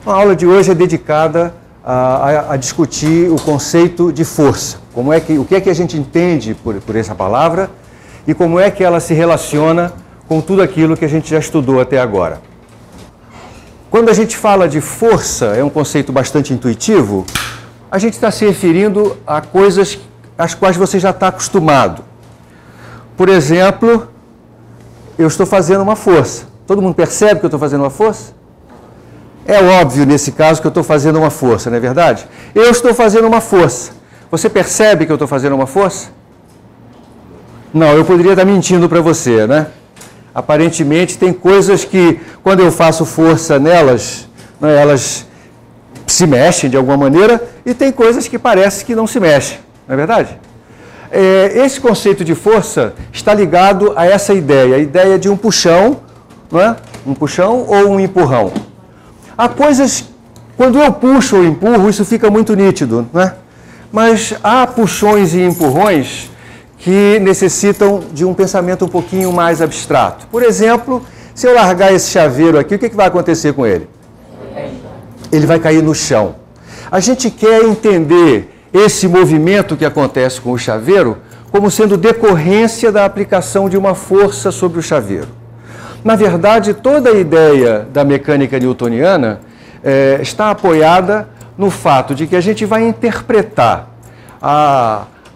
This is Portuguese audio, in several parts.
A aula de hoje é dedicada a discutir o conceito de força. O que é que a gente entende por essa palavra e como é que ela se relaciona com tudo aquilo que a gente já estudou até agora. Quando a gente fala de força, é um conceito bastante intuitivo, a gente está se referindo a coisas às quais você já está acostumado. Por exemplo, eu estou fazendo uma força. Todo mundo percebe que eu estou fazendo uma força? É óbvio, nesse caso, que eu estou fazendo uma força, não é verdade? Eu estou fazendo uma força. Você percebe que eu estou fazendo uma força? Não, eu poderia estar mentindo para você, né? Aparentemente, tem coisas que, quando eu faço força nelas, né, elas se mexem de alguma maneira, e tem coisas que parece que não se mexem, não é verdade? Esse conceito de força está ligado a essa ideia, a ideia de um puxão, não é? Um puxão ou um empurrão. Há coisas, quando eu puxo ou empurro, isso fica muito nítido, né? Mas há puxões e empurrões que necessitam de um pensamento um pouquinho mais abstrato. Por exemplo, se eu largar esse chaveiro aqui, o que vai acontecer com ele? Ele vai cair no chão. A gente quer entender esse movimento que acontece com o chaveiro como sendo decorrência da aplicação de uma força sobre o chaveiro. Na verdade, toda a ideia da mecânica newtoniana está apoiada no fato de que a gente vai interpretar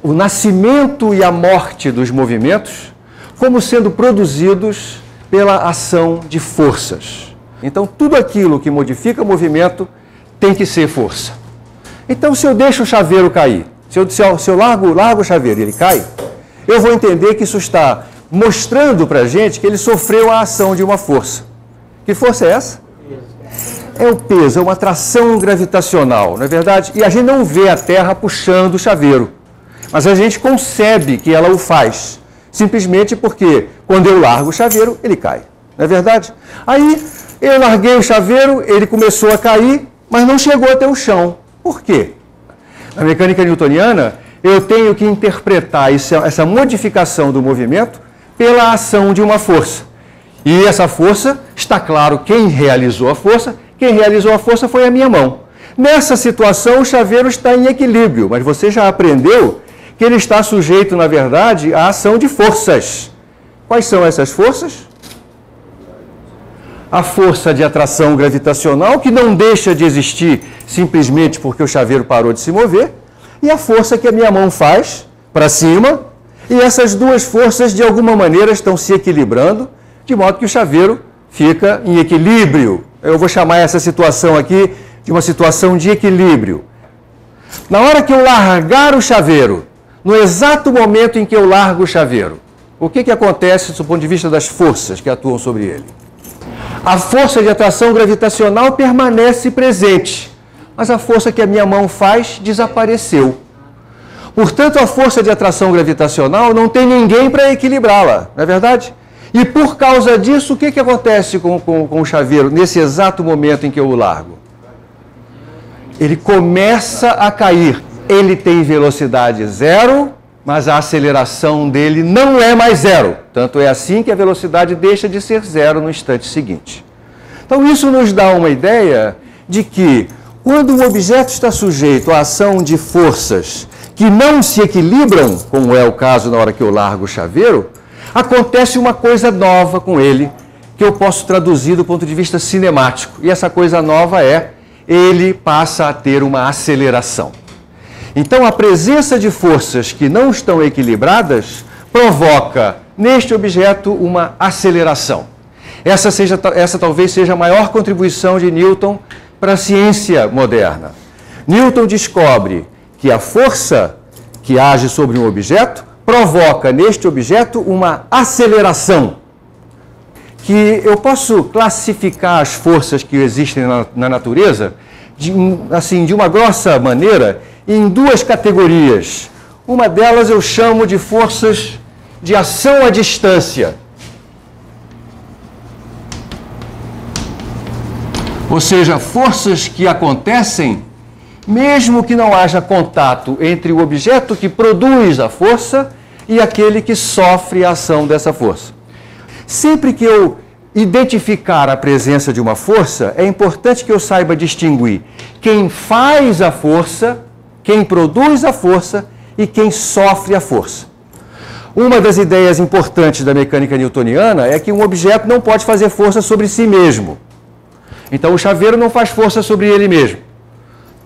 o nascimento e a morte dos movimentos como sendo produzidos pela ação de forças. Então, tudo aquilo que modifica o movimento tem que ser força. Então, se eu deixo o chaveiro cair, se eu largo o chaveiro e ele cai, eu vou entender que isso está mostrando para a gente que ele sofreu a ação de uma força. Que força é essa? É o peso, é uma atração gravitacional, não é verdade? E a gente não vê a Terra puxando o chaveiro, mas a gente concebe que ela o faz, simplesmente porque quando eu largo o chaveiro, ele cai, não é verdade? Aí eu larguei o chaveiro, ele começou a cair, mas não chegou até o chão. Por quê? Na mecânica newtoniana, eu tenho que interpretar essa modificação do movimento pela ação de uma força. E essa força, está claro quem realizou a força. Quem realizou a força foi a minha mão. Nessa situação, o chaveiro está em equilíbrio, mas você já aprendeu que ele está sujeito, na verdade, à ação de forças. Quais são essas forças? A força de atração gravitacional, que não deixa de existir simplesmente porque o chaveiro parou de se mover, e a força que a minha mão faz para cima. E essas duas forças, de alguma maneira, estão se equilibrando, de modo que o chaveiro fica em equilíbrio. Eu vou chamar essa situação aqui de uma situação de equilíbrio. Na hora que eu largar o chaveiro, no exato momento em que eu largo o chaveiro, o que acontece do ponto de vista das forças que atuam sobre ele? A força de atração gravitacional permanece presente, mas a força que a minha mão faz desapareceu. Portanto, a força de atração gravitacional não tem ninguém para equilibrá-la, não é verdade? E por causa disso, o que acontece com o chaveiro nesse exato momento em que eu o largo? Ele começa a cair. Ele tem velocidade zero, mas a aceleração dele não é mais zero. Tanto é assim que a velocidade deixa de ser zero no instante seguinte. Então, isso nos dá uma ideia de que, quando o objeto está sujeito à ação de forças que não se equilibram, como é o caso na hora que eu largo o chaveiro, acontece uma coisa nova com ele, que eu posso traduzir do ponto de vista cinemático. E essa coisa nova ele passa a ter uma aceleração. Então, a presença de forças que não estão equilibradas provoca, neste objeto, uma aceleração. Essa talvez seja a maior contribuição de Newton para a ciência moderna. Newton descobre que a força que age sobre um objeto provoca neste objeto uma aceleração. Que eu posso classificar as forças que existem na natureza de uma grossa maneira em duas categorias. Uma delas eu chamo de forças de ação à distância. Ou seja, forças que acontecem mesmo que não haja contato entre o objeto que produz a força e aquele que sofre a ação dessa força. Sempre que eu identificar a presença de uma força, é importante que eu saiba distinguir quem faz a força, quem produz a força e quem sofre a força. Uma das ideias importantes da mecânica newtoniana é que um objeto não pode fazer força sobre si mesmo. Então o chaveiro não faz força sobre ele mesmo.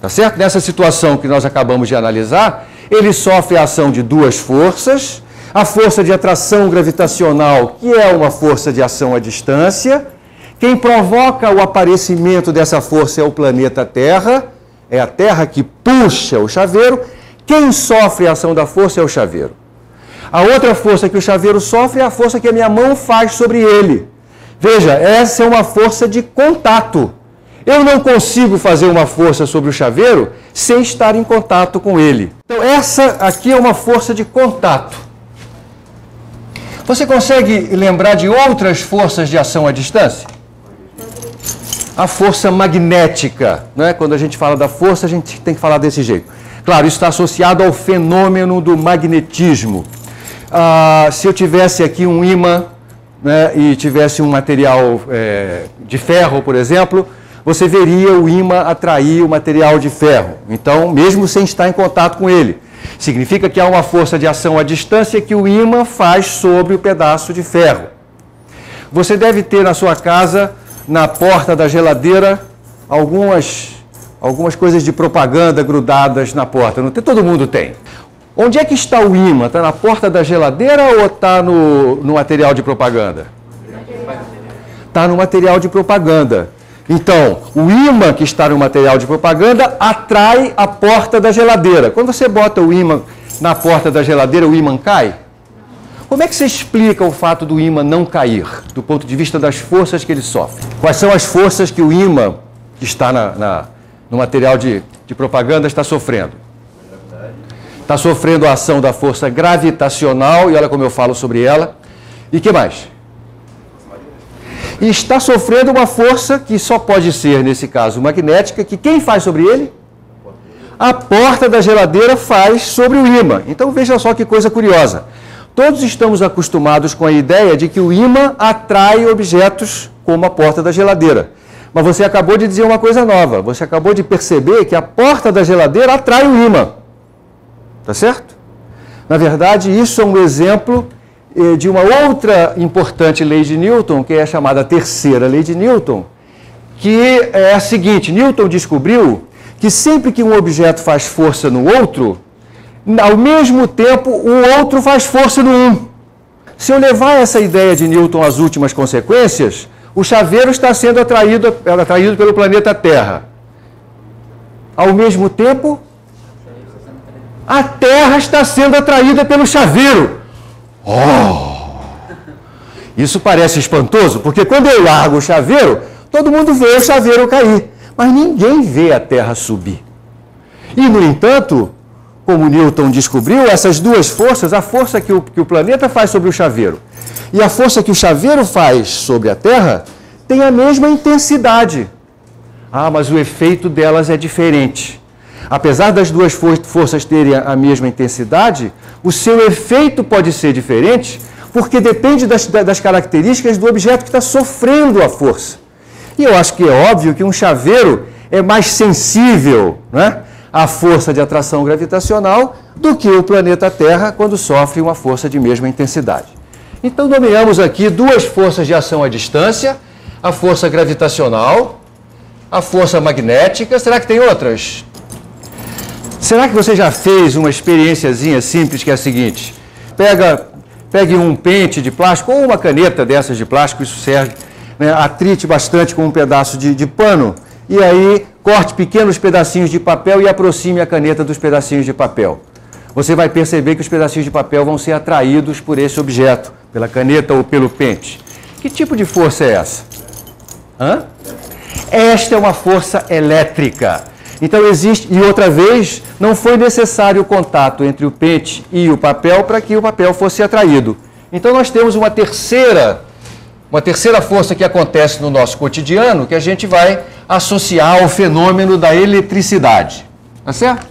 Tá certo? Nessa situação que nós acabamos de analisar, ele sofre a ação de duas forças, a força de atração gravitacional, que é uma força de ação à distância. Quem provoca o aparecimento dessa força é o planeta Terra, é a Terra que puxa o chaveiro. Quem sofre a ação da força é o chaveiro. A outra força que o chaveiro sofre é a força que a minha mão faz sobre ele. Veja, essa é uma força de contato. Eu não consigo fazer uma força sobre o chaveiro sem estar em contato com ele. Então, essa aqui é uma força de contato. Você consegue lembrar de outras forças de ação à distância? A força magnética, né? Quando a gente fala da força, a gente tem que falar desse jeito. Claro, isso está associado ao fenômeno do magnetismo. Se eu tivesse aqui um ímã, né, e tivesse um material de ferro, por exemplo, você veria o ímã atrair o material de ferro. Então, mesmo sem estar em contato com ele. Significa que há uma força de ação à distância que o ímã faz sobre o pedaço de ferro. Você deve ter na sua casa, na porta da geladeira, algumas coisas de propaganda grudadas na porta. Não tem, todo mundo tem. Onde é que está o ímã? Está na porta da geladeira ou está no material de propaganda? Está no material de propaganda. Então, o ímã que está no material de propaganda atrai a porta da geladeira. Quando você bota o ímã na porta da geladeira, o ímã cai? Como é que você explica o fato do ímã não cair, do ponto de vista das forças que ele sofre? Quais são as forças que o ímã que está no material de propaganda está sofrendo? Está sofrendo a ação da força gravitacional, e olha como eu falo sobre ela. E o que mais? E está sofrendo uma força que só pode ser, nesse caso, magnética, que quem faz sobre ele? A porta da geladeira faz sobre o ímã. Então veja só que coisa curiosa. Todos estamos acostumados com a ideia de que o ímã atrai objetos como a porta da geladeira. Mas você acabou de dizer uma coisa nova. Você acabou de perceber que a porta da geladeira atrai o ímã. Tá certo? Na verdade, isso é um exemplo de uma outra importante lei de Newton, que é a chamada terceira lei de Newton, que é a seguinte: Newton descobriu que sempre que um objeto faz força no outro, ao mesmo tempo o outro faz força no um. Se eu levar essa ideia de Newton às últimas consequências, o chaveiro está sendo atraído pelo planeta Terra. Ao mesmo tempo, a Terra está sendo atraída pelo chaveiro. Isso parece espantoso, porque quando eu largo o chaveiro, todo mundo vê o chaveiro cair, mas ninguém vê a Terra subir. E, no entanto, como Newton descobriu, essas duas forças, a força que o planeta faz sobre o chaveiro e a força que o chaveiro faz sobre a Terra, tem a mesma intensidade. Mas o efeito delas é diferente. Apesar das duas forças terem a mesma intensidade, o seu efeito pode ser diferente, porque depende das características do objeto que está sofrendo a força. E eu acho que é óbvio que um chaveiro é mais sensível, né, à força de atração gravitacional do que o planeta Terra quando sofre uma força de mesma intensidade. Então nomeamos aqui duas forças de ação à distância, a força gravitacional, a força magnética. Será que tem outras? Será que você já fez uma experiênciazinha simples que é a seguinte? Pegue um pente de plástico ou uma caneta dessas de plástico, isso serve, né? Atrite bastante com um pedaço de pano e aí corte pequenos pedacinhos de papel e aproxime a caneta dos pedacinhos de papel. Você vai perceber que os pedacinhos de papel vão ser atraídos por esse objeto, pela caneta ou pelo pente. Que tipo de força é essa? Esta é uma força elétrica. Então existe, e outra vez, não foi necessário o contato entre o pente e o papel para que o papel fosse atraído. Então nós temos uma terceira força que acontece no nosso cotidiano, que a gente vai associar ao fenômeno da eletricidade. Tá certo?